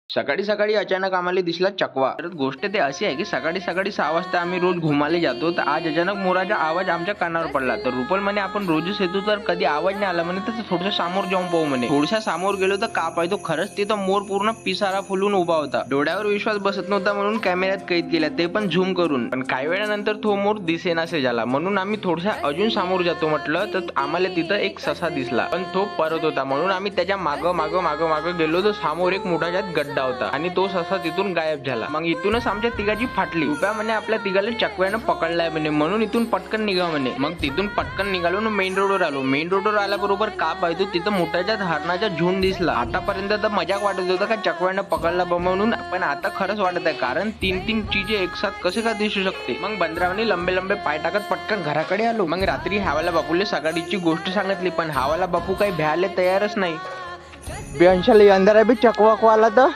सकाळी सकाळी अचानक आम्हाला दिसला चकवा. तर गोष्ट ते अशी आहे की सकाळी सकाळी 6 वाजता आम्ही रोज घुमाले जातो, तर आज अचानक मोराचा आवाज आमच्या कानावर पडला. तर रुपल म्हणे आपण रोजच येतो तर कधी आवाज नाही आला म्हणे, तर थोडंसं समोर जाऊन पाहू म्हणे. थोडसा समोर गेलो तर का पाहतो, खरंच तिथं मोर पूर्ण पिसारा फुलून उभा होता. डोळ्यावर विश्वास बसत नव्हता म्हणून कॅमेऱ्यात कैद केला, ते पण झूम करून. पण काही वेळानंतर तो मोर दिसेनासे झाला, म्हणून आम्ही थोडसा अजून समोर जातो म्हटलं, तर आम्हाला तिथं एक ससा दिसला, पण तो परत होता. म्हणून आम्ही त्याच्या माग गेलो, तर समोर एक मोठा गड्डा होता आणि तो ससा तिथून गायब झाला. मग इथूनच आमच्या तिघाची फाटली. रुपया म्हणे आपल्या तिघाला चकव्यानं पकडलाय म्हणे, म्हणून इथून पटकन निघा म्हणे. मग तिथून पटकन निघालो ना मेन रोडवर आलो. मेन रोडवर आल्याबरोबर का पाहतो तिथं मोठ्याच्या हरणाचा झुंड दिसला. आतापर्यंत तर मजाक वाटत होतं का चकव्यानं पकडला म्हणून, पण आता खरंच वाटत आहे, कारण तीन चीजे एक साथ कसे का दिसू शकते. मग बंदरावनी लंबे पाय टाकत पटकन घराकडे आलो. मग रात्री हावाला बापूले सकाळीची गोष्ट सांगितली, पण हावाला बापू काही भ्यायला तयारच नाही. बेअंशाला अंधारा बी चकवा आला तर